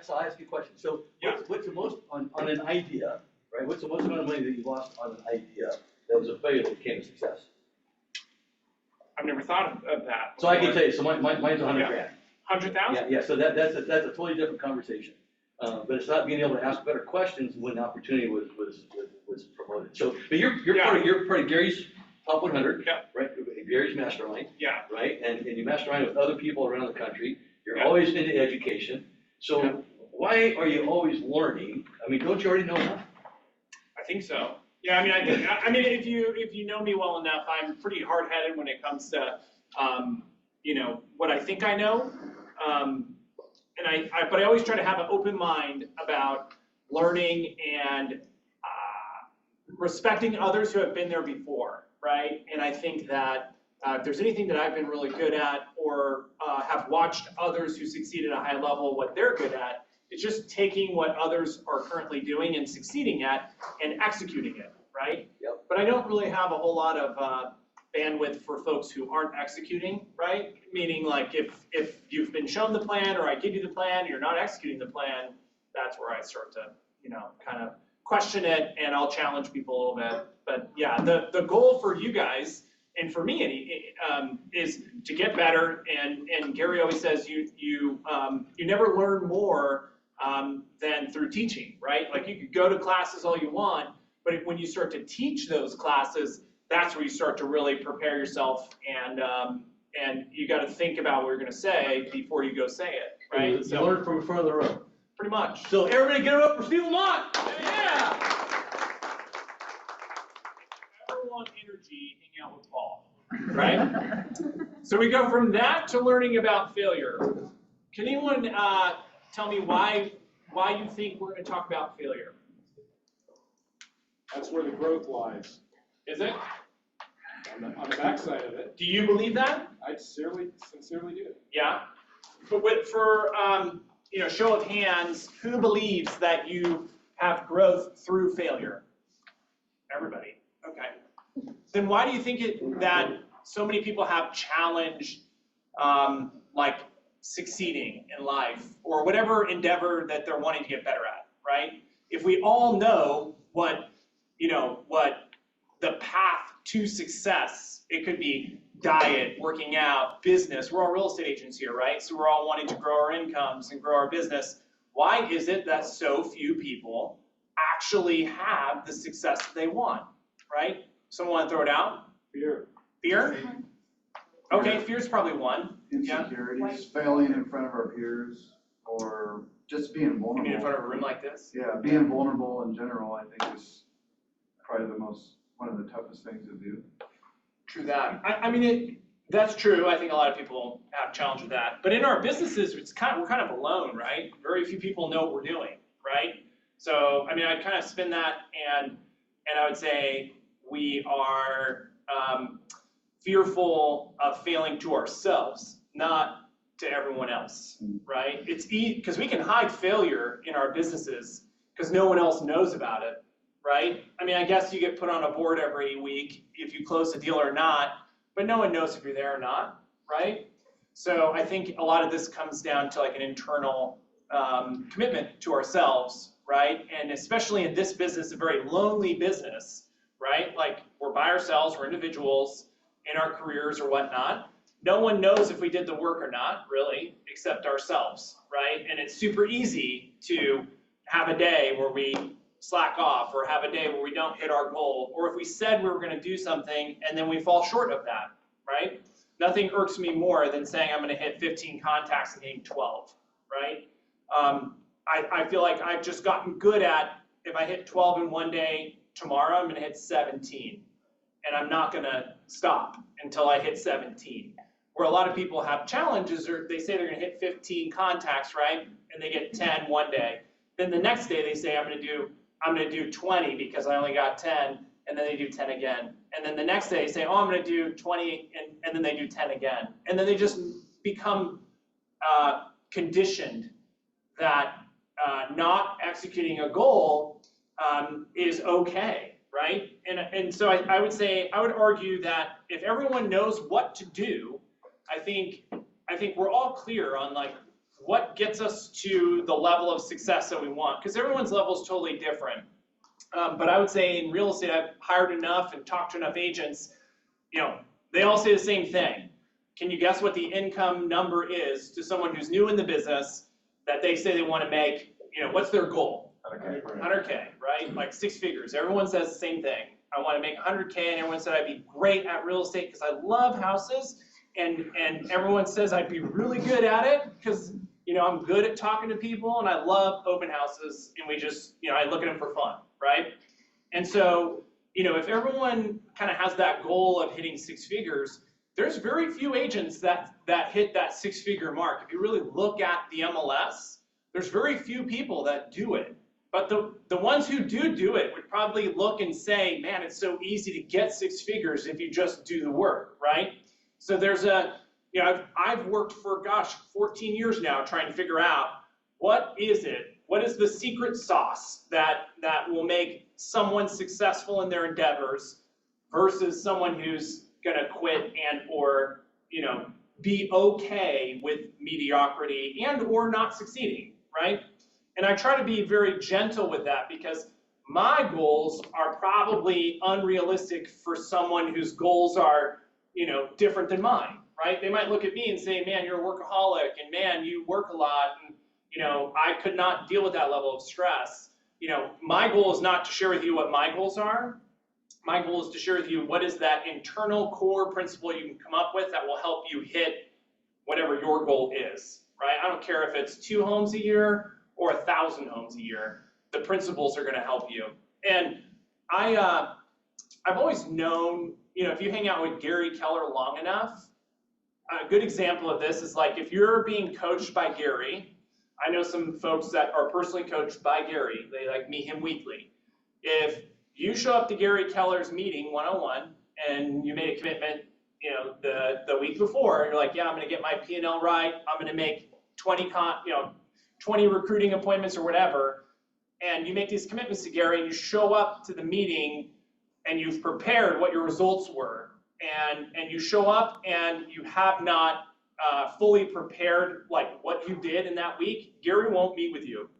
so I'll ask you a question. So what's the most, on an idea, right? What's the most amount of money that you lost on an idea that was a failure that became a success? I've never thought of that. So I can tell you, so mine's 100 grand. 100,000? Yeah, so that's a totally different conversation. But it's not being able to ask better questions when the opportunity was promoted. So, but you're part of Gary's Top 100, right? Gary's mastermind, right? And you mastermind with other people around the country. You're always into education. So why are you always learning? I mean, don't you already know enough? I think so. Yeah, I mean, if you know me well enough, I'm pretty hard-headed when it comes to, what I think I know. But I always try to have an open mind about learning and respecting others who have been there before, right? And I think that if there's anything that I've been really good at or have watched others who succeed at a high level, what they're good at, it's just taking what others are currently doing and succeeding at and executing it, right? Yep. But I don't really have a whole lot of bandwidth for folks who aren't executing, right? Meaning like if you've been shown the plan or I give you the plan and you're not executing the plan, that's where I start to, kind of question it and I'll challenge people a little bit. But yeah, the goal for you guys and for me is to get better. And Gary always says you never learn more than through teaching, right? Like you could go to classes all you want, but when you start to teach those classes, that's where you start to really prepare yourself and you got to think about what you're going to say before you go say it, right? So you learn from in front of the room. Pretty much. So everybody get it up for Steve LaMothe. Yeah. Everyone energy hang out with Paul, right? So we go from that to learning about failure. Can anyone tell me why you think we're going to talk about failure? That's where the growth lies. Is it? On the backside of it. Do you believe that? I sincerely do. Yeah. But for show of hands, who believes that you have growth through failure? Everybody. Okay. Then why do you think that so many people have challenged like succeeding in life or whatever endeavor that they're wanting to get better at, right? If we all know what the path to success, it could be diet, working out, business. We're all real estate agents here, right? So we're all wanting to grow our incomes and grow our business. Why is it that so few people actually have the success that they want, right? Someone want to throw it out? Fear. Fear? Okay, fear's probably one. Insecurities, failing in front of our peers, or just being vulnerable. You mean in front of a room like this? Yeah, being vulnerable in general, I think is probably one of the toughest things to do. True that. I mean, that's true. I think a lot of people have challenge with that. But in our businesses, we're kind of alone, right? Very few people know what we're doing, right? So, I mean, I'd kind of spin that and I would say we are fearful of failing to ourselves, not to everyone else, right? It's because we can hide failure in our businesses because no one else knows about it, right? I mean, I guess you get put on a board every week if you close a deal or not, but no one knows if you're there or not, right? So I think a lot of this comes down to like an internal commitment to ourselves, right? And especially in this business, a very lonely business, right? Like we're by ourselves, we're individuals in our careers or whatnot. No one knows if we did the work or not, really, except ourselves, right? And it's super easy to have a day where we slack off or have a day where we don't hit our goal, or if we said we were going to do something and then we fall short of that, right? Nothing irks me more than saying I'm going to hit 15 contacts and hitting 12, right? I feel like I've just gotten good at, if I hit 12 in one day, tomorrow I'm going to hit 17. And I'm not going to stop until I hit 17. Where a lot of people have challenges, or they say they're going to hit 15 contacts, right? And they get 10 one day. Then the next day they say I'm going to do 20 because I only got 10, and then they do 10 again. And then the next day they say, oh, I'm going to do 20, and then they do 10 again. And then they just become conditioned that not executing a goal is okay, right? And so I would argue that if everyone knows what to do, I think we're all clear on like what gets us to the level of success that we want? Because everyone's level is totally different. But I would say in real estate, I've hired enough and talked to enough agents, they all say the same thing. Can you guess what the income number is to someone who's new in the business that they say they want to make, what's their goal? 100K, right? Like 6 figures. Everyone says the same thing. I want to make 100K, and everyone said I'd be great at real estate because I love houses, and everyone says I'd be really good at it because, I'm good at talking to people, and I love open houses, and we just, I look at them for fun, right? And so, if everyone kind of has that goal of hitting 6 figures, there's very few agents that hit that 6-figure mark. If you really look at the MLS, there's very few people that do it. But the ones who do it would probably look and say, man, it's so easy to get 6 figures if you just do the work, right? So there's I've worked for, 14 years now trying to figure out what is the secret sauce that will make someone successful in their endeavors versus someone who's gonna quit and or be okay with mediocrity and or not succeeding, right? And I try to be very gentle with that because my goals are probably unrealistic for someone whose goals are different than mine, right? They might look at me and say, man, you're a workaholic, and man, you work a lot, and I could not deal with that level of stress. My goal is not to share with you what my goals are. My goal is to share with you what is that internal core principle you can come up with that will help you hit whatever your goal is, right? I don't care if it's 2 homes a year or 1,000 homes a year. The principles are going to help you. And I've always known, if you hang out with Gary Keller long enough, a good example of this is like if you're being coached by Gary. I know some folks that are personally coached by Gary. They meet him weekly. If you show up to Gary Keller's meeting 101 and you made a commitment, the week before, you're like, yeah, I'm going to get my P&L right. I'm going to make 20 recruiting appointments or whatever. And you make these commitments to Gary and you show up to the meeting and you've prepared what your results were. And you show up and you have not fully prepared what you did in that week, Gary won't meet with you.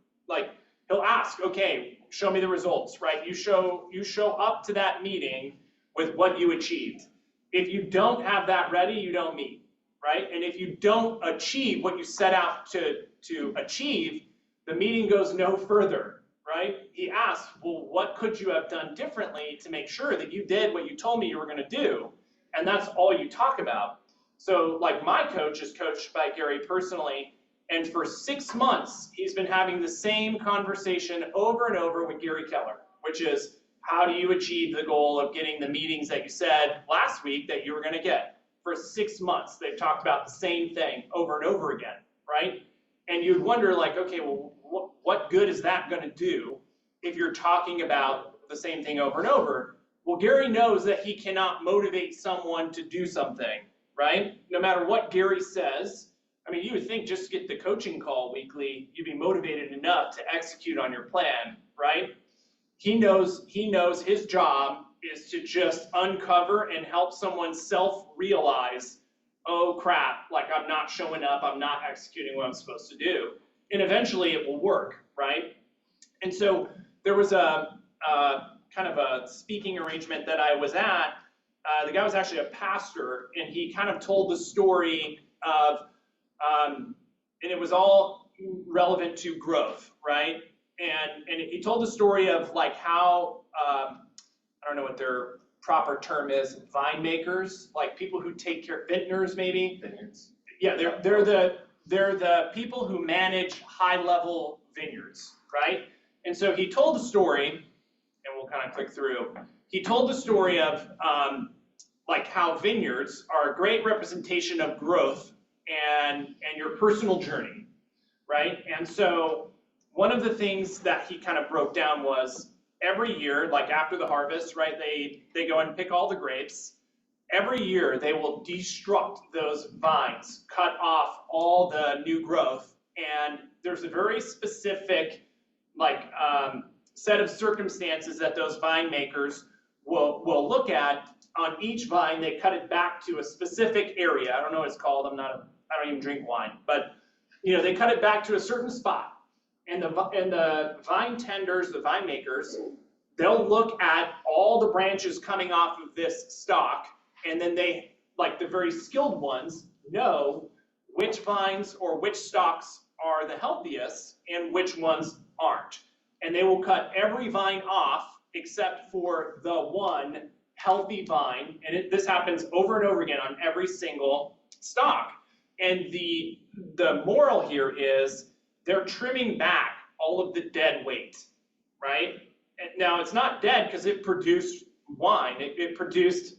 He'll ask, okay, show me the results, right? You show up to that meeting with what you achieved. If you don't have that ready, you don't meet, right? And if you don't achieve what you set out to achieve, the meeting goes no further, right? He asks, well, what could you have done differently to make sure that you did what you told me you were going to do? And that's all you talk about. So my coach is coached by Gary personally, and for 6 months, he's been having the same conversation over and over with Gary Keller, which is, how do you achieve the goal of getting the meetings that you said last week that you were going to get? For 6 months, they've talked about the same thing over and over again, right? And you'd wonder, okay, well, what good is that going to do if you're talking about the same thing over and over? Well, Gary knows that he cannot motivate someone to do something, right? No matter what Gary says. You would think just get the coaching call weekly, you'd be motivated enough to execute on your plan, right? He knows his job is to just uncover and help someone self-realize, oh crap, I'm not showing up, I'm not executing what I'm supposed to do. And eventually it will work, right? And so there was a kind of a speaking arrangement that I was at. The guy was actually a pastor, and he kind of told the story of, and it was all relevant to growth, right? And he told the story of how, I don't know what their proper term is, vine makers, people who take care, vintners maybe? Vineyards. Yeah, they're the people who manage high-level vineyards, right? And so he told the story, and we'll kind of click through. He told the story of how vineyards are a great representation of growth and your personal journey, right? And so one of the things that he kind of broke down was every year, after the harvest, right, they go and pick all the grapes. Every year they will destruct those vines, cut off all the new growth, and there's a very specific set of circumstances that those vine makers will look at. On each vine, they cut it back to a specific area. I don't know what it's called. I don't even drink wine, but they cut it back to a certain spot. And the vine tenders, the vine makers, they'll look at all the branches coming off of this stalk, and then they, like the very skilled ones, know which vines or which stalks are the healthiest and which ones aren't. And they will cut every vine off except for the one healthy vine, and this happens over and over again on every single stalk. And the moral here is they're trimming back all of the dead weight, right? And now it's not dead because it produced wine, it produced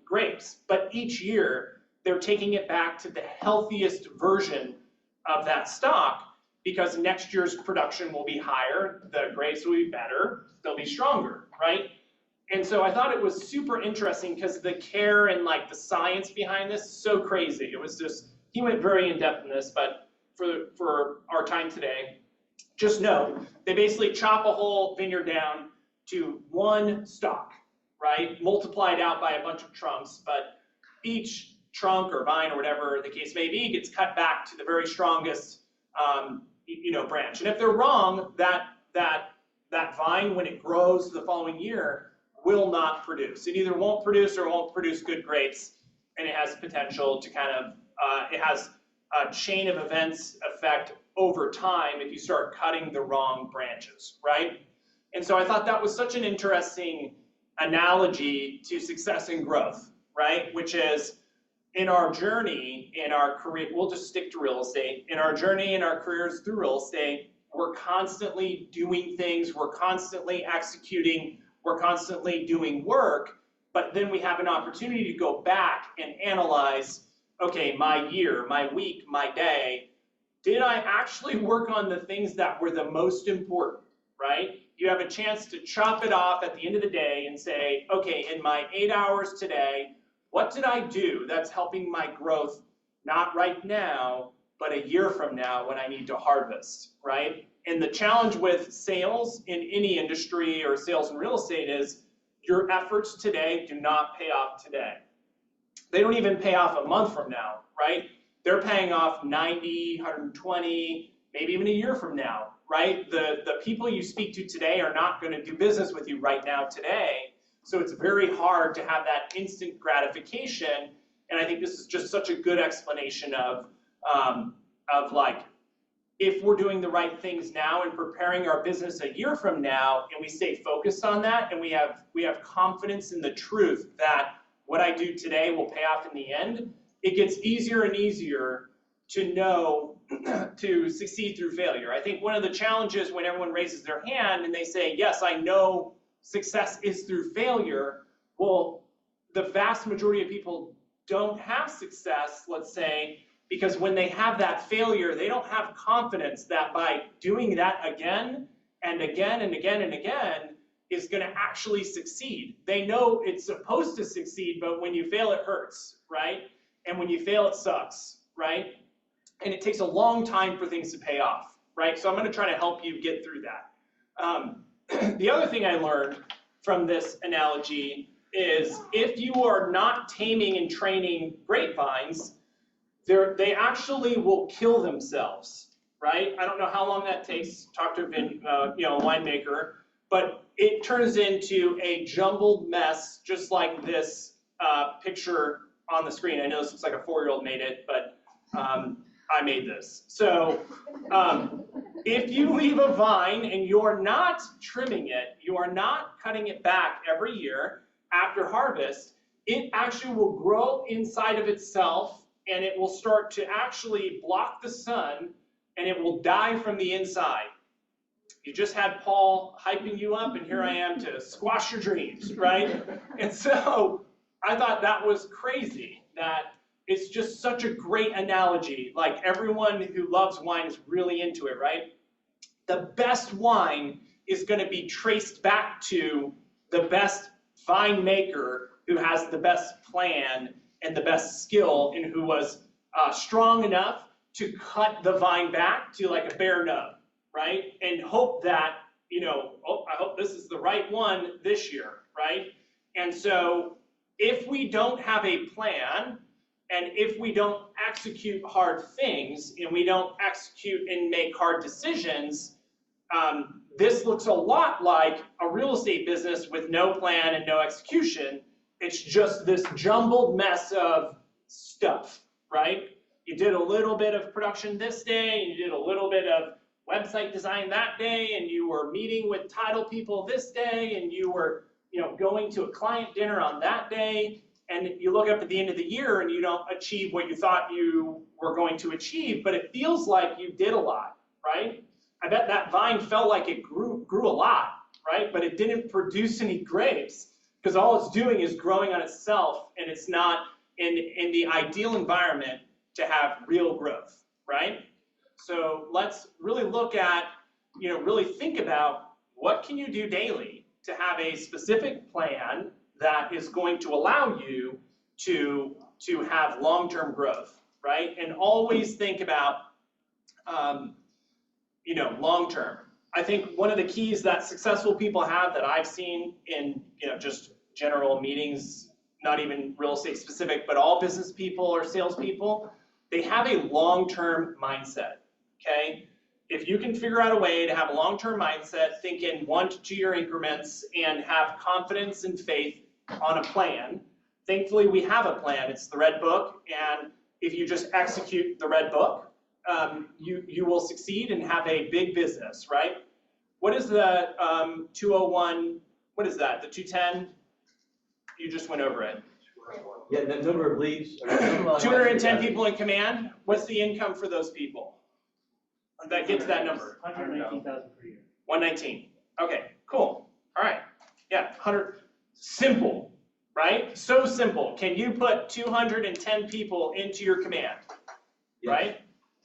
grapes, but each year they're taking it back to the healthiest version of that stock because next year's production will be higher, the grapes will be better, they'll be stronger, right? And so I thought it was super interesting because the care and like the science behind this is so crazy. It was just, he went very in depth in this, but for our time today, just know they basically chop a whole vineyard down to one stalk, right? Multiplied out by a bunch of trunks, but each trunk or vine or whatever the case may be gets cut back to the very strongest branch. And if they're wrong, that vine, when it grows the following year, will not produce. It either won't produce or won't produce good grapes, and it has potential to kind of, it has a chain of events effect over time if you start cutting the wrong branches, right? And so I thought that was such an interesting analogy to success and growth, right? Which is in our journey, in our career, we'll just stick to real estate. In our journey, in our careers through real estate, we're constantly doing things, we're constantly executing, we're constantly doing work, but then we have an opportunity to go back and analyze, okay, my year, my week, my day, did I actually work on the things that were the most important, right? You have a chance to chop it off at the end of the day and say, okay, in my 8 hours today, what did I do that's helping my growth, not right now, but a year from now when I need to harvest, right? And the challenge with sales in any industry or sales in real estate is your efforts today do not pay off today. They don't even pay off a month from now, right? They're paying off 90, 120, maybe even a year from now, right? The people you speak to today are not going to do business with you right now today. So it's very hard to have that instant gratification. And I think this is just such a good explanation of like, if we're doing the right things now and preparing our business a year from now, and we stay focused on that, and we have confidence in the truth that what I do today will pay off in the end, it gets easier and easier to know to succeed through failure. I think one of the challenges when everyone raises their hand and they say, yes, I know success is through failure, well, the vast majority of people don't have success, let's say, because when they have that failure, they don't have confidence that by doing that again and again and again and again is going to actually succeed. They know it's supposed to succeed, but when you fail, it hurts, right? And when you fail, it sucks, right? And it takes a long time for things to pay off, right? So I'm going to try to help you get through that. The other thing I learned from this analogy is if you are not taming and training grapevines, they actually will kill themselves, right? I don't know how long that takes. Talk to a winemaker, but it turns into a jumbled mess, just like this picture on the screen. I know this looks like a 4-year-old made it, but I made this. So if you leave a vine and you're not trimming it, you are not cutting it back every year after harvest, it actually will grow inside of itself, and it will start to actually block the sun, and it will die from the inside. You just had Paul hyping you up, and here I am to squash your dreams, right? And so I thought that was crazy, that it's just such a great analogy. Like everyone who loves wine is really into it, right? The best wine is going to be traced back to the best vine maker who has the best plan and the best skill and who was strong enough to cut the vine back to like a bare nub, right? And hope that, I hope this is the right one this year, right? And so if we don't have a plan And if we don't execute hard things and we don't execute and make hard decisions, this looks a lot like a real estate business with no plan and no execution. It's just this jumbled mess of stuff, right? You did a little bit of production this day, and you did a little bit of website design that day, and you were meeting with title people this day, and you were, going to a client dinner on that day, and you look up at the end of the year and you don't achieve what you thought you were going to achieve, but it feels like you did a lot, right? I bet that vine felt like it grew a lot, right? But it didn't produce any grapes because all it's doing is growing on itself, and it's not in the ideal environment to have real growth, right? So let's really look at, really think about what can you do daily to have a specific plan that is going to allow you to have long-term growth, right? And always think about, long-term. I think one of the keys that successful people have that I've seen in, just general meetings, not even real estate specific, but all business people or salespeople, they have a long-term mindset, okay? If you can figure out a way to have a long-term mindset, think in 1 to 2 year increments, and have confidence and faith on a plan. Thankfully, we have a plan. It's the Red Book, and if you just execute the Red Book, you will succeed and have a big business, right? What is the 201, what is that, the 210? You just went over it. Yeah, the number of leads. 210 people in command. What's the income for those people that get to that number? 119,000 per year. 119. Okay, cool. All right. Yeah, 100. Simple, right? So simple. Can you put 210 people into your command? Yes. Right?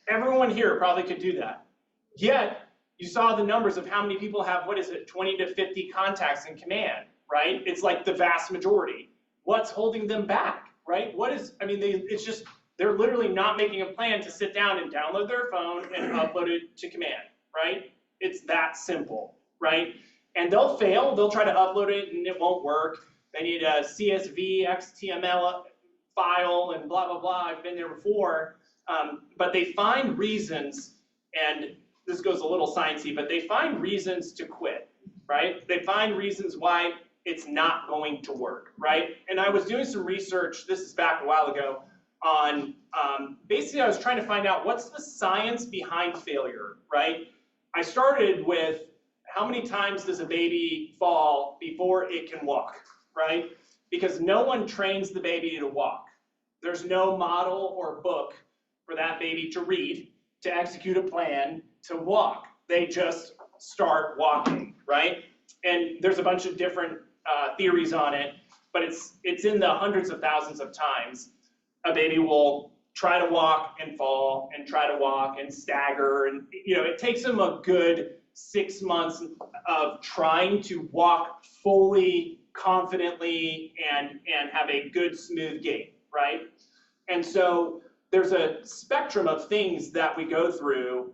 Everyone here probably could do that. Yet, you saw the numbers of how many people have, 20 to 50 contacts in command, right? It's like the vast majority. What's holding them back, right? It's just, they're literally not making a plan to sit down and download their phone and upload it to command, right? It's that simple, right? And they'll fail, they'll try to upload it and it won't work. They need a CSV, XML file and blah, blah, blah. I've been there before. But they find reasons, and this goes a little sciencey, but they find reasons to quit, right? They find reasons why it's not going to work, right? And I was doing some research, this is back a while ago, on, basically I was trying to find out what's the science behind failure, right? I started with how many times does a baby fall before it can walk, right? Because no one trains the baby to walk. There's no model or book for that baby to read, to execute a plan, to walk. They just start walking, right? And there's a bunch of different theories on it, but it's in the hundreds of thousands of times. A baby will try to walk and fall and try to walk and stagger, and it takes them a good 6 months of trying to walk fully, confidently, and have a good smooth gait, right? And so there's a spectrum of things that we go through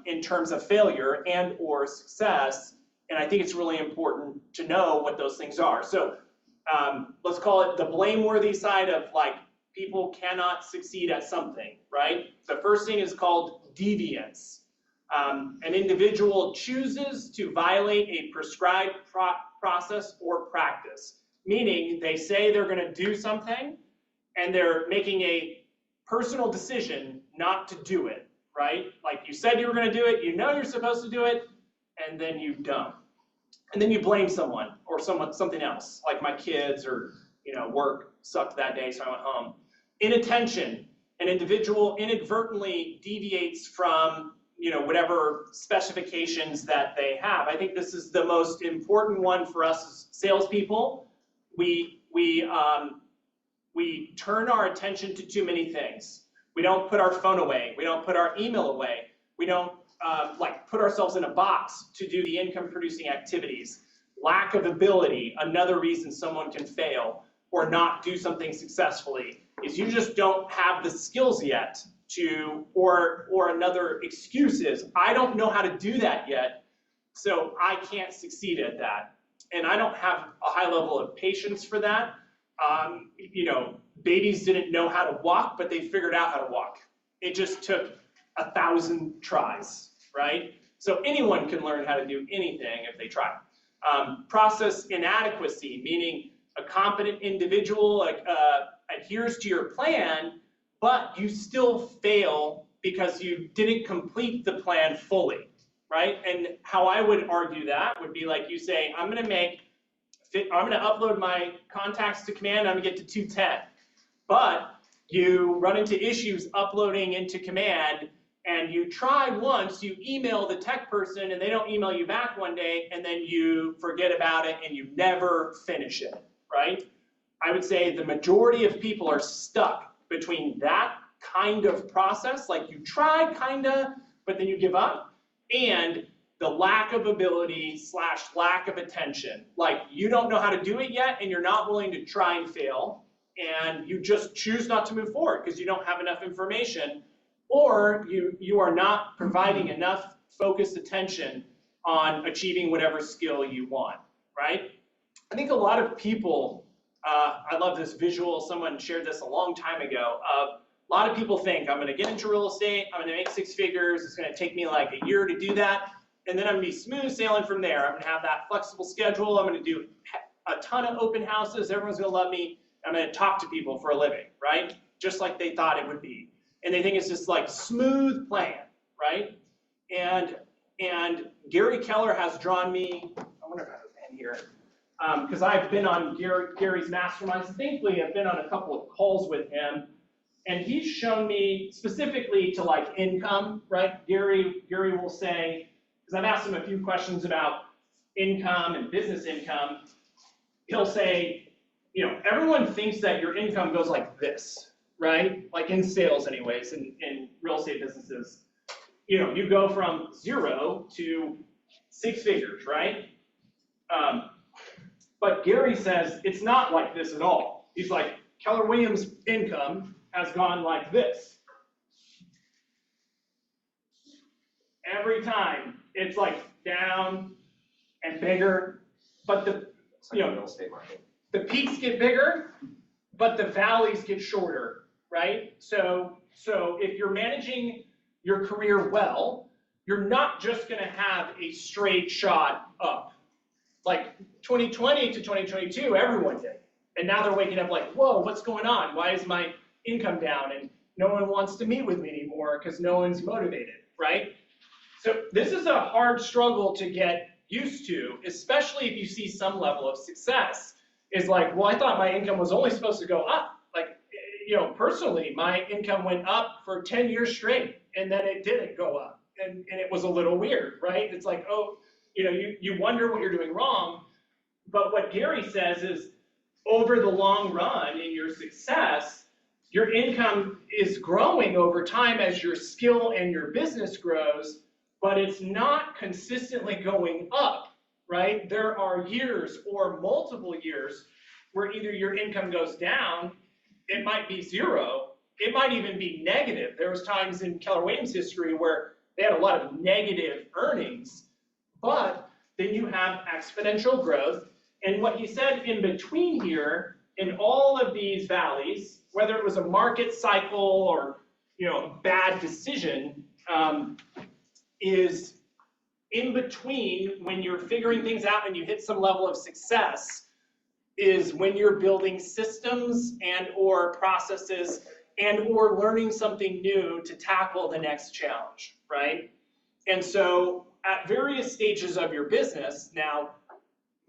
in terms of failure and or success, and I think it's really important to know what those things are. So let's call it the blameworthy side of people cannot succeed at something, right? The first thing is called deviance. An individual chooses to violate a prescribed process or practice, meaning they say they're going to do something and they're making a personal decision not to do it, right? Like you said you were going to do it, you're supposed to do it, and then you don't. And then you blame someone or something else, like my kids or work sucked that day, so I went home. Inattention, an individual inadvertently deviates from whatever specifications that they have. I think this is the most important one for us as salespeople. We turn our attention to too many things. We don't put our phone away. We don't put our email away. We don't put ourselves in a box to do the income producing activities. Lack of ability, another reason someone can fail or not do something successfully, is you just don't have the skills yet to, or another excuse is, I don't know how to do that yet, so I can't succeed at that. And I don't have a high level of patience for that. You know, babies didn't know how to walk, but they figured out how to walk. It just took 1,000 tries, right? So anyone can learn how to do anything if they try. Process inadequacy, meaning a competent individual adheres to your plan, but you still fail because you didn't complete the plan fully, right? And how I would argue that would be like you say, I'm gonna upload my contacts to Command, I'm gonna get to 210. But you run into issues uploading into Command, and you try once, you email the tech person, and they don't email you back one day, and then you forget about it, and you never finish it, right? I would say the majority of people are stuck between that kind of process, like you try kinda, but then you give up, and the lack of ability / lack of attention. Like you don't know how to do it yet, and you're not willing to try and fail, and you just choose not to move forward because you don't have enough information, or you are not providing enough focused attention on achieving whatever skill you want, right? I think a lot of people, I love this visual, someone shared this a long time ago, a lot of people think I'm gonna get into real estate, I'm gonna make 6 figures, it's gonna take me like a year to do that, and then I'm gonna be smooth sailing from there. I'm gonna have that flexible schedule, I'm gonna do a ton of open houses, everyone's gonna love me, I'm gonna talk to people for a living, right? Just like they thought it would be. And they think it's just like smooth plan, right? And Gary Keller has drawn me, I wonder if I have a pen here, because I've been on Gary's masterminds. Thankfully, I've been on a couple of calls with him, and he's shown me specifically to like income, right? Gary will say, because I've asked him a few questions about income and business income, he'll say, you know, everyone thinks that your income goes like this, right? Like in sales anyways, in real estate businesses. You know, you go from 0 to 6 figures, right? But Gary says it's not like this at all. He's like, Keller Williams' income has gone like this. Every time, it's like down and bigger, but the, you know, real estate market. The peaks get bigger, but the valleys get shorter, right? So if you're managing your career well, you're not just gonna have a straight shot up. Like 2020 to 2022, everyone did. And now they're waking up like, whoa, what's going on? Why is my income down? And no one wants to meet with me anymore because no one's motivated, right? So this is a hard struggle to get used to, especially if you see some level of success. Is like, well, I thought my income was only supposed to go up. Like, you know, personally, my income went up for 10 years straight, and then it didn't go up. And it was a little weird, right? It's like, oh, you know, you wonder what you're doing wrong. But what Gary says is, over the long run in your success, your income is growing over time as your skill and your business grows, but it's not consistently going up, right? There are years or multiple years where either your income goes down, it might be 0, it might even be negative. There was times in Keller Williams history where they had a lot of negative earnings, but then you have exponential growth. And what he said in between here, in all of these valleys, whether it was a market cycle or, you know, bad decision, is in between when you're figuring things out and you hit some level of success, is when you're building systems and or processes and or learning something new to tackle the next challenge, right? And so at various stages of your business, now,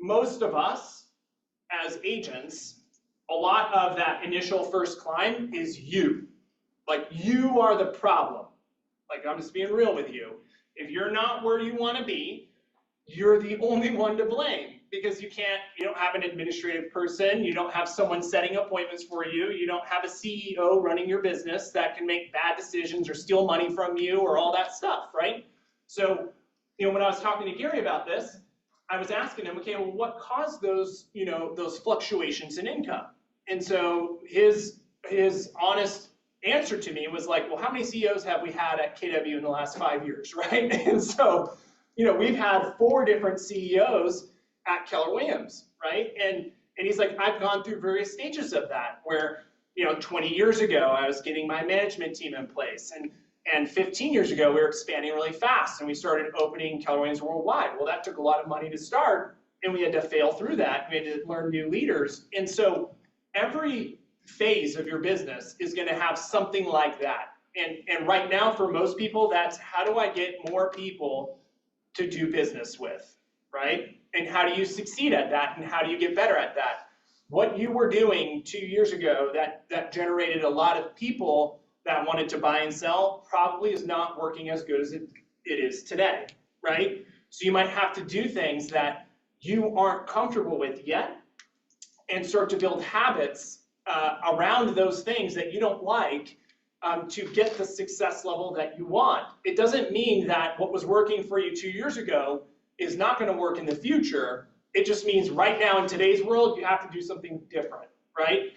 most of us as agents, a lot of that initial first climb is you. Like, you are the problem. Like, I'm just being real with you. If you're not where you want to be, you're the only one to blame, because you don't have an administrative person, you don't have someone setting appointments for you, you don't have a CEO running your business that can make bad decisions or steal money from you or all that stuff, right? So, you know, when I was talking to Gary about this, I was asking him, okay, well, what caused those, you know, those fluctuations in income? And so his honest answer to me was like, well, how many CEOs have we had at KW in the last 5 years, right? And so, you know, we've had 4 different CEOs at Keller Williams, right? And And he's like, I've gone through various stages of that where, 20 years ago, I was getting my management team in place. And 15 years ago, we were expanding really fast and we started opening Keller Williams worldwide. Well, that took a lot of money to start and we had to fail through that. We had to learn new leaders. And so every phase of your business is going to have something like that. And right now, for most people, that's how do I get more people to do business with, right? And how do you succeed at that? And how do you get better at that? What you were doing 2 years ago that generated a lot of people that wanted to buy and sell probably is not working as good as it is today, right? So you might have to do things that you aren't comfortable with yet and start to build habits around those things that you don't like to get the success level that you want. It doesn't mean that what was working for you 2 years ago is not going to work in the future. It just means right now in today's world, you have to do something different, right?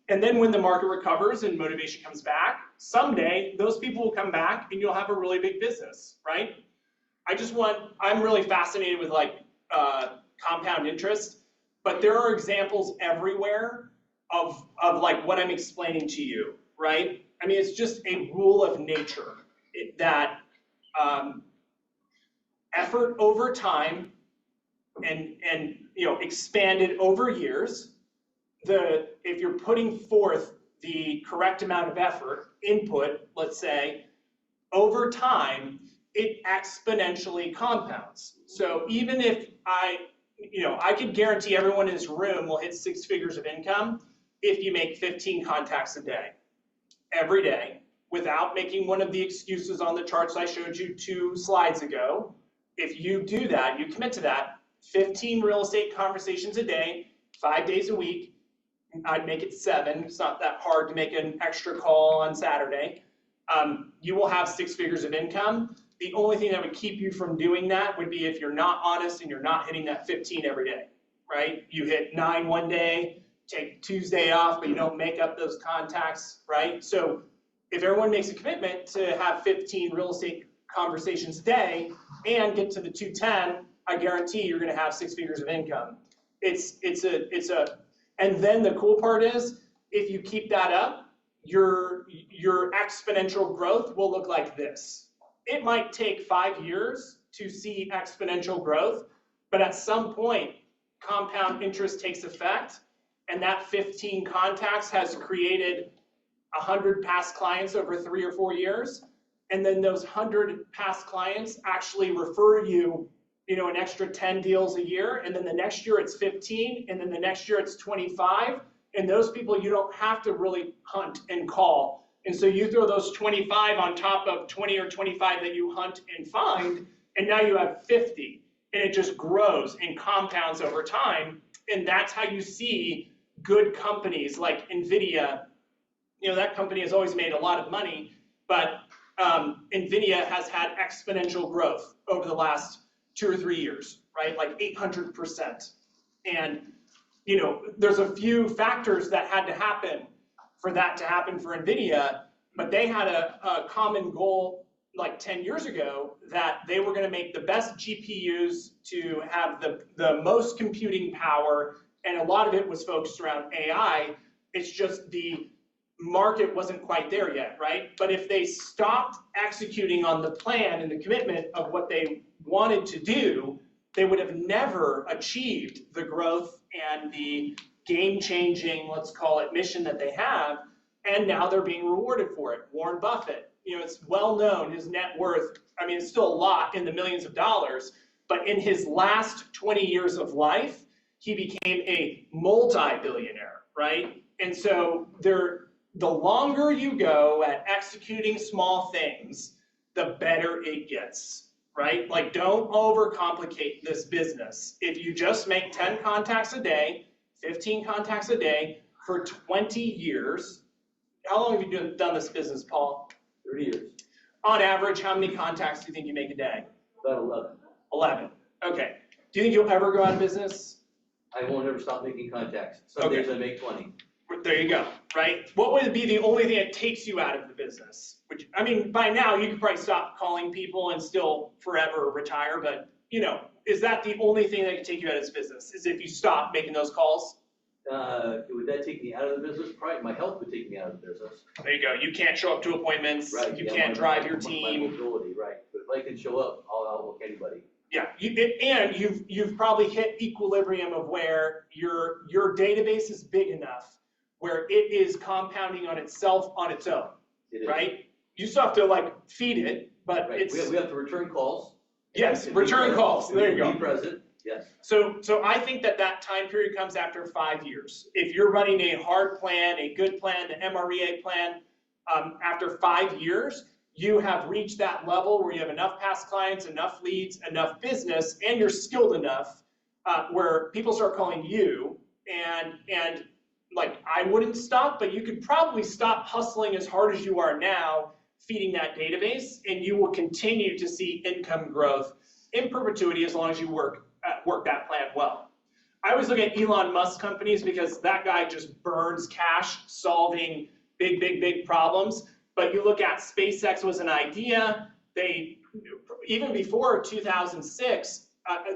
And then when the market recovers and motivation comes back, someday those people will come back and you'll have a really big business, right? I'm really fascinated with compound interest, but there are examples everywhere of like what I'm explaining to you, right? I mean, it's just a rule of nature that effort over time and expanded over years. If you're putting forth the correct amount of effort, input, let's say, over time, it exponentially compounds. So even if I could guarantee everyone in this room will hit 6 figures of income if you make 15 contacts a day, every day, without making one of the excuses on the charts I showed you 2 slides ago. If you do that, you commit to that, 15 real estate conversations a day, 5 days a week, I'd make it 7. It's not that hard to make an extra call on Saturday. You will have 6 figures of income. The only thing that would keep you from doing that would be if you're not honest and you're not hitting that 15 every day, right? You hit 9 one day, take Tuesday off, but you don't make up those contacts, right? So if everyone makes a commitment to have 15 real estate conversations a day and get to the 210, I guarantee you're going to have 6 figures of income. And then the cool part is, if you keep that up, your exponential growth will look like this. It might take 5 years to see exponential growth, but at some point, compound interest takes effect, and that 15 contacts has created 100 past clients over 3 or 4 years, and then those 100 past clients actually refer you, an extra 10 deals a year, and then the next year it's 15, and then the next year it's 25, and those people you don't have to really hunt and call. And so you throw those 25 on top of 20 or 25 that you hunt and find, and now you have 50, and it just grows and compounds over time, and that's how you see good companies like NVIDIA. That company has always made a lot of money, but NVIDIA has had exponential growth over the last 2 or 3 years, right? Like 800%. And, there's a few factors that had to happen for that to happen for NVIDIA, but they had a common goal like 10 years ago that they were going to make the best GPUs to have the most computing power, and a lot of it was focused around AI. It's just the market wasn't quite there yet, right? But if they stopped executing on the plan and the commitment of what they wanted to do, they would have never achieved the growth and the game-changing, let's call it, mission that they have, and now they're being rewarded for it. Warren Buffett, it's well known, his net worth, it's still a lot in the millions of dollars, but in his last 20 years of life, he became a multi-billionaire, right? And so the longer you go at executing small things, the better it gets, right? Like, don't overcomplicate this business. If you just make 10 contacts a day, 15 contacts a day for 20 years, how long have you done this business, Paul? 30 years. On average, how many contacts do you think you make a day? About 11. 11. Okay. Do you think you'll ever go out of business? I won't ever stop making contacts. Some days I make 20. There you go, right? What would be the only thing that takes you out of the business? Which, by now you could probably stop calling people and still forever retire, but, is that the only thing that can take you out of this business? Is if you stop making those calls? Would that take me out of the business? Probably my health would take me out of the business. There you go. You can't show up to appointments. Right. You yeah, can't drive your my team. mobility, right. But if I can show up, I'll outwork anybody. Yeah, and you've probably hit equilibrium of where your database is big enough where it is compounding on itself on its own, right? You still have to like feed it, but right. it's we have to return calls. Yes, return calls. There you go. Be present. Yes. So I think that time period comes after 5 years. If you're running a hard plan, a good plan, the MREA plan, after 5 years, you have reached that level where you have enough past clients, enough leads, enough business, and you're skilled enough where people start calling you, and like I wouldn't stop, but you could probably stop hustling as hard as you are now, feeding that database, and you will continue to see income growth in perpetuity as long as you work that plan well. I always look at Elon Musk companies because that guy just burns cash solving big problems. But you look at SpaceX was an idea. They, even before 2006,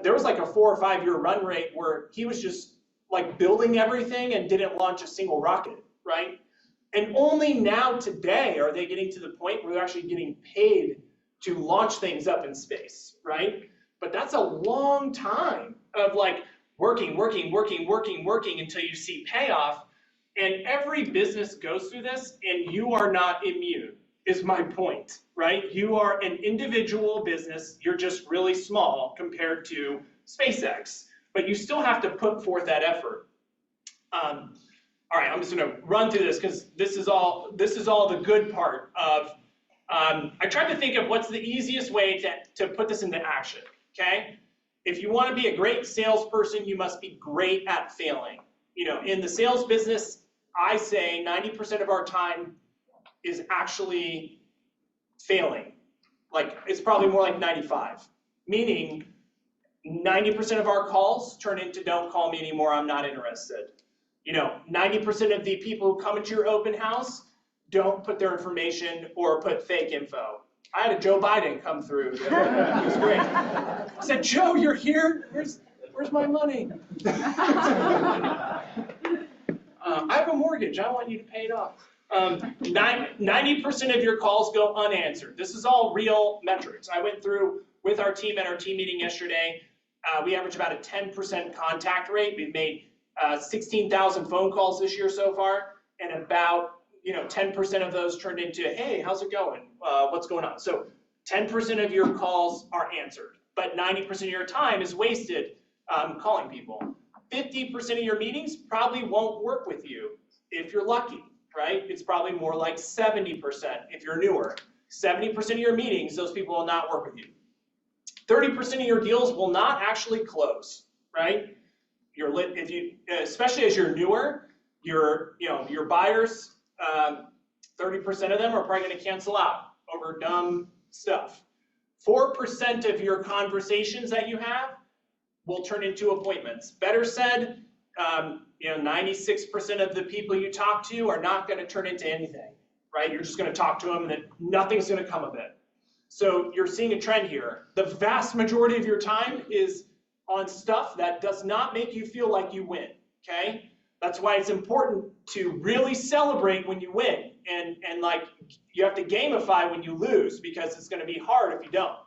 there was like a 4 or 5 year run rate where he was just like building everything and didn't launch a single rocket, right? And only now today are they getting to the point where they're actually getting paid to launch things up in space, right? But that's a long time of like working until you see payoff. And every business goes through this, and you are not immune, is my point, right? You are an individual business. You're just really small compared to SpaceX, but you still have to put forth that effort. All right, I'm just gonna run through this because this is all the good part of, I tried to think of what's the easiest way to put this into action, okay? If you wanna be a great salesperson, you must be great at failing. You know, in the sales business, I say 90% of our time is actually failing. Like, it's probably more like 95, meaning 90% of our calls turn into don't call me anymore, I'm not interested. You know, 90% of the people who come into your open house don't put their information or put fake info. I had a Joe Biden come through. It was great. I said, Joe, you're here? Where's my money? I have a mortgage. I want you to pay it off. 90% of your calls go unanswered. This is all real metrics. I went through with our team at our team meeting yesterday. We average about a 10% contact rate. We've made 16,000 phone calls this year so far, and about 10% of those turned into, hey, how's it going? What's going on? So 10% of your calls are answered, but 90% of your time is wasted calling people. 50% of your meetings probably won't work with you if you're lucky, right? It's probably more like 70% if you're newer. 70% of your meetings, those people will not work with you. 30% of your deals will not actually close, right? Especially as you're newer, your buyers, 30% of them are probably going to cancel out over dumb stuff. 4% of your conversations that you have will turn into appointments. Better said, 96% of the people you talk to are not going to turn into anything, right? You're just going to talk to them and nothing's going to come of it. So you're seeing a trend here. The vast majority of your time is on stuff that does not make you feel like you win, okay? That's why it's important to really celebrate when you win, and like you have to gamify when you lose because it's going to be hard if you don't.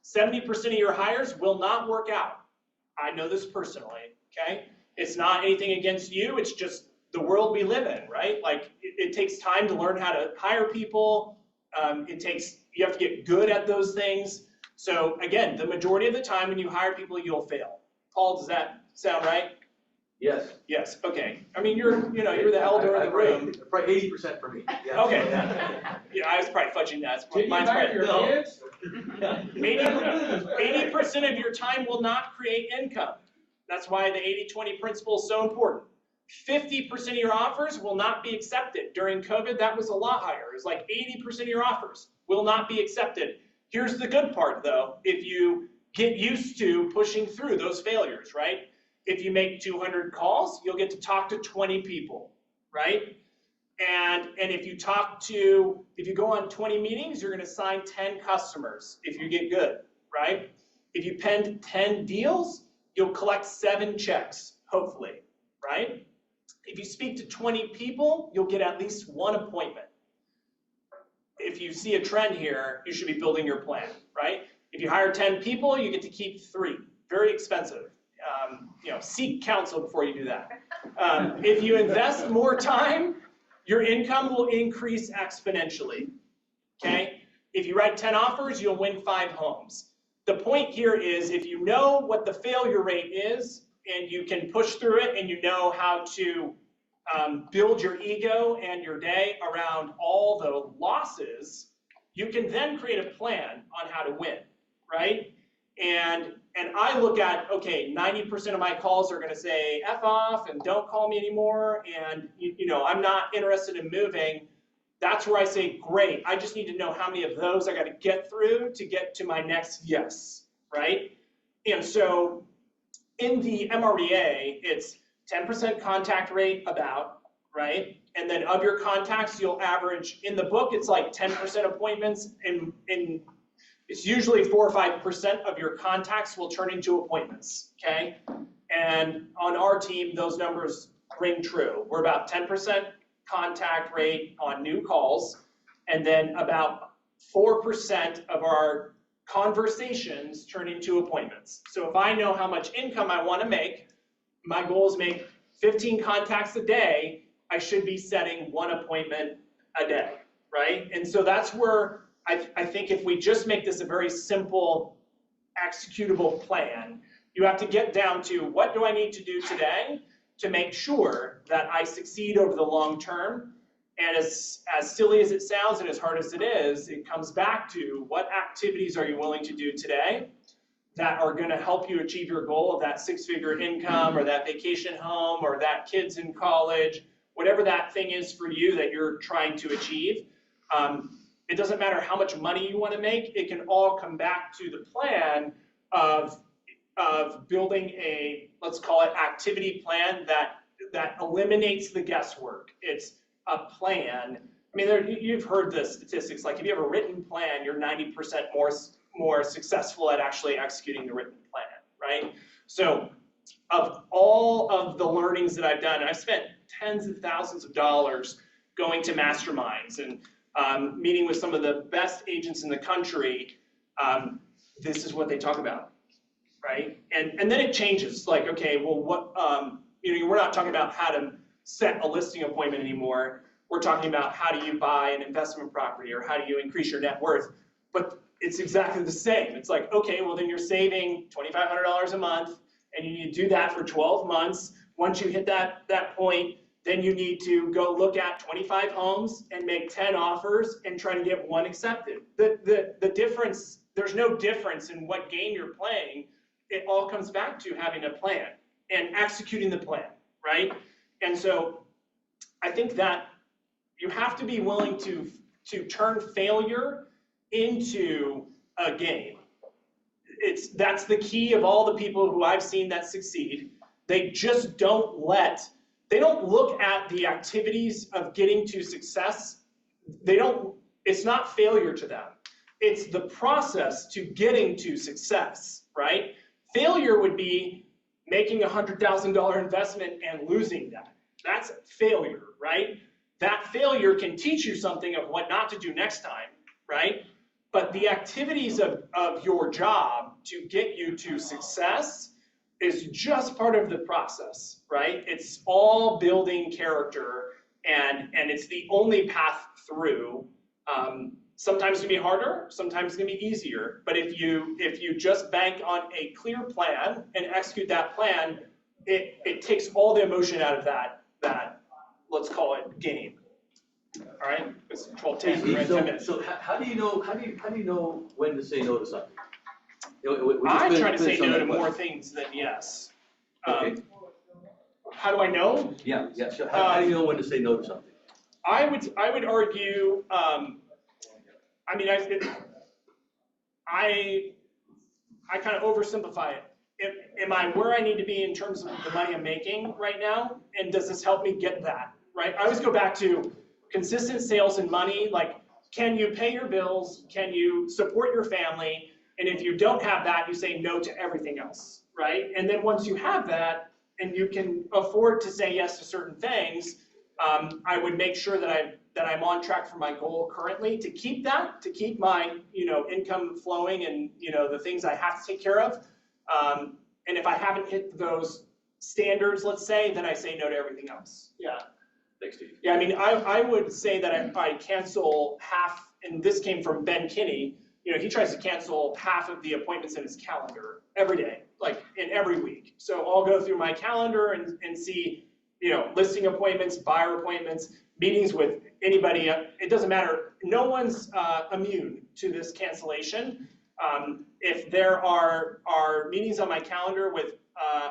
70% of your hires will not work out. I know this personally, okay? It's not anything against you, it's just the world we live in, right? Like it takes time to learn how to hire people. You have to get good at those things. So again, the majority of the time when you hire people, you'll fail. Paul, does that sound right? Yes. Yes, okay. I mean, you're the elder in the room. Probably 80% for me. Yeah. Okay. Yeah, I was probably fudging that. Did you Mine's hire probably your kids? 80% of your time will not create income. That's why the 80-20 principle is so important. 50% of your offers will not be accepted. During COVID, that was a lot higher. It was like 80% of your offers will not be accepted. Here's the good part, though. If you get used to pushing through those failures, right? If you make 200 calls, you'll get to talk to 20 people, right? And if you go on 20 meetings, you're going to sign 10 customers if you get good, right? If you pen 10 deals, you'll collect 7 checks, hopefully, right? If you speak to 20 people, you'll get at least one appointment. If you see a trend here, you should be building your plan, right? If you hire 10 people, you get to keep 3. Very expensive. Seek counsel before you do that. If you invest more time, your income will increase exponentially, okay? If you write 10 offers, you'll win 5 homes. The point here is if you know what the failure rate is and you can push through it and you know how to build your ego and your day around all the losses, you can then create a plan on how to win, right? And I look at, okay, 90% of my calls are gonna say F off and don't call me anymore, and I'm not interested in moving. That's where I say, great, I just need to know how many of those I gotta get through to get to my next yes, right? And so in the MREA, it's 10% contact rate about, right? And then of your contacts, you'll average, in the book, it's like 10% appointments, it's usually 4 or 5% of your contacts will turn into appointments, okay? And on our team, those numbers ring true. We're about 10% contact rate on new calls, and then about 4% of our conversations turn into appointments. So if I know how much income I want to make, my goal is make 15 contacts a day, I should be setting 1 appointment a day, right? And so that's where I think if we just make this a very simple, executable plan, you have to get down to what do I need to do today to make sure that I succeed over the long term. And as silly as it sounds and as hard as it is, it comes back to what activities are you willing to do today that are going to help you achieve your goal of that 6-figure income or that vacation home or that kids in college, whatever that thing is for you that you're trying to achieve. It doesn't matter how much money you want to make, it can all come back to the plan of building a, let's call it activity plan that eliminates the guesswork. It's a plan. I mean, you've heard the statistics, like if you have a written plan, you're 90% more successful at actually executing the written plan, right? So of all of the learnings that I've done, and I've spent tens of thousands of dollars going to masterminds and meeting with some of the best agents in the country, this is what they talk about, right? And then it changes, like, okay, well, what, we're not talking about how to set a listing appointment anymore. We're talking about how do you buy an investment property or how do you increase your net worth. But it's exactly the same. It's like, okay, well then you're saving $2,500 a month and you need to do that for 12 months. Once you hit that point, then you need to go look at 25 homes and make 10 offers and try to get 1 accepted. The difference, there's no difference in what game you're playing. It all comes back to having a plan and executing the plan, right? And so I think that you have to be willing to turn failure into a game. That's the key of all the people who I've seen that succeed. They just don't look at the activities of getting to success. It's not failure to them. It's the process to getting to success, right? Failure would be making a $100,000 investment and losing that. That's failure, right? That failure can teach you something of what not to do next time, right? But the activities of your job to get you to success is just part of the process, right? It's all building character, and it's the only path through. Sometimes it's gonna be harder, sometimes it's gonna be easier. But if you just bank on a clear plan and execute that plan, it takes all the emotion out of that let's call it game. All right, it's 12:10. We're at 10 minutes. So how do you know when to say no to something? I try to say no to more things than yes. Okay. How do I know? Yeah. So how do you know when to say no to something? I would argue. I mean, I kind of oversimplify it. Am I where I need to be in terms of the money I'm making right now? And does this help me get that? Right? I always go back to consistent sales and money. Like, can you pay your bills? Can you support your family? And if you don't have that, you say no to everything else, right? And then once you have that, you can afford to say yes to certain things, I would make sure that I'm on track for my goal currently to keep my, income flowing and, the things I have to take care of. And if I haven't hit those standards, let's say, then I say no to everything else. Yeah. Thanks, Steve. Yeah, I mean, I would say that I cancel half, and this came from Ben Kinney. He tries to cancel half of the appointments in his calendar every day, like in every week. So I'll go through my calendar and see, listing appointments, buyer appointments, meetings with anybody. It doesn't matter. No one's immune to this cancellation. If there are meetings on my calendar with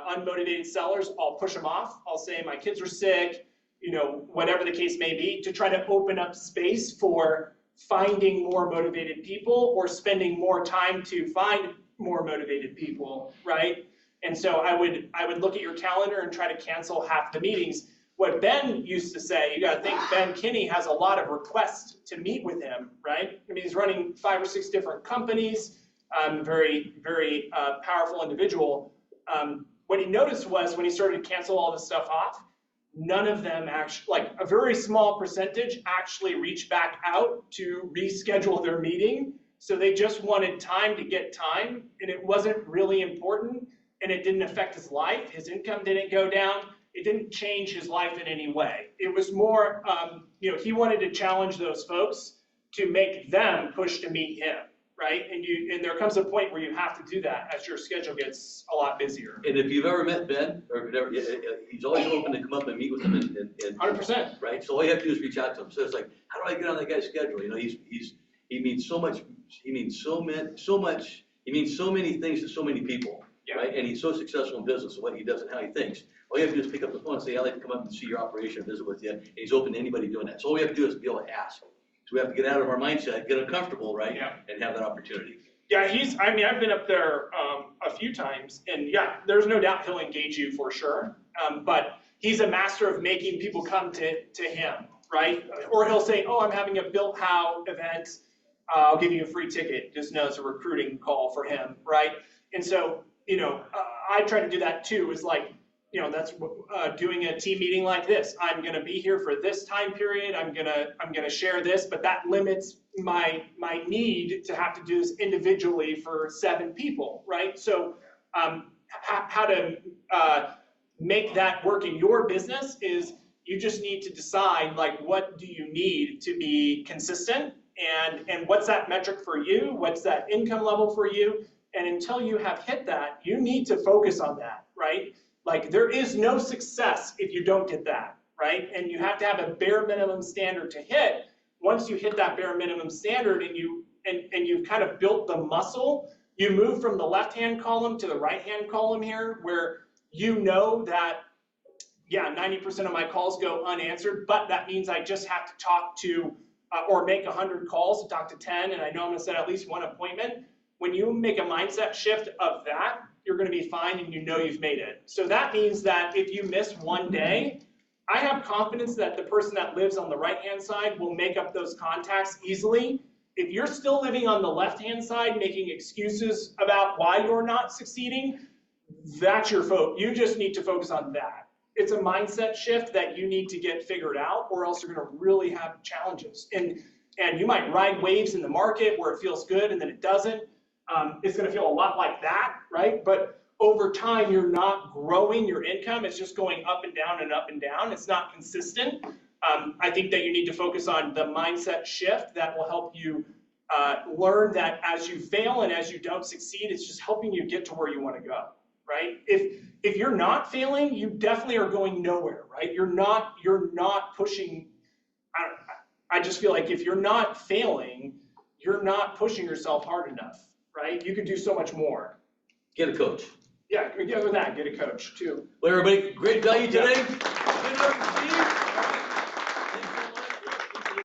unmotivated sellers, I'll push them off. I'll say my kids are sick, whatever the case may be, to try to open up space for finding more motivated people or spending more time to find more motivated people, right? And so I would look at your calendar and try to cancel half the meetings. What Ben used to say, you gotta think Ben Kinney has a lot of requests to meet with him, right? I mean, he's running 5 or 6 different companies, very, very powerful individual. What he noticed was when he started to cancel all this stuff off, none of them actually, like a very small percentage actually reached back out to reschedule their meeting. So they just wanted time to get time, and it wasn't really important, and it didn't affect his life. His income didn't go down. It didn't change his life in any way. It was more, he wanted to challenge those folks to make them push to meet him, right? And there comes a point where you have to do that as your schedule gets a lot busier. And if you've ever met Ben, or whatever, he's always open to come up and meet with him and 100%. right? So all you have to do is reach out to him. So it's like, how do I get on that guy's schedule? He means so much, he means so many things to so many people, Yeah. right? And he's so successful in business and what he does and how he thinks. All you have to do is pick up the phone and say, I'd like to come up and see your operation and visit with you. And he's open to anybody doing that. So all we have to do is be able to ask. So we have to get out of our mindset, get uncomfortable, right? Yeah. And have that opportunity. Yeah, I've been up there a few times, and yeah, there's no doubt he'll engage you for sure. But he's a master of making people come to him, right? Or he'll say, oh, I'm having a Built How event. I'll give you a free ticket. Just know it's a recruiting call for him, right? And so, I try to do that too, is like, that's doing a team meeting like this. I'm gonna be here for this time period. I'm gonna share this, but that limits my need to have to do this individually for 7 people, right? So how to make that work in your business is you just need to decide, like, what do you need to be consistent, and what's that metric for you? What's that income level for you? And until you have hit that, you need to focus on that, right? Like, there is no success if you don't get that, right? And you have to have a bare minimum standard to hit. Once you hit that bare minimum standard and you've kind of built the muscle, you move from the left-hand column to the right-hand column here, where you know that, yeah, 90% of my calls go unanswered, but that means I just have to talk to, or make 100 calls to talk to 10, and I know I'm gonna set at least 1 appointment. When you make a mindset shift of that, you're gonna be fine and you know you've made it. So that means that if you miss 1 day, I have confidence that the person that lives on the right-hand side will make up those contacts easily. If you're still living on the left-hand side, making excuses about why you're not succeeding, that's your focus. You just need to focus on that. It's a mindset shift that you need to get figured out, or else you're gonna really have challenges. And you might ride waves in the market where it feels good and then it doesn't. It's gonna feel a lot like that, right? But over time, you're not growing your income. It's just going up and down and up and down. It's not consistent. I think that you need to focus on the mindset shift that will help you learn that as you fail and as you don't succeed, it's just helping you get to where you wanna go, right? If you're not failing, you definitely are going nowhere, right? You're not pushing. I just feel like if you're not failing, you're not pushing yourself hard enough, right? You could do so much more. Get a coach. Yeah, with that, get a coach too. Well, everybody, great value today. Good luck, Steve.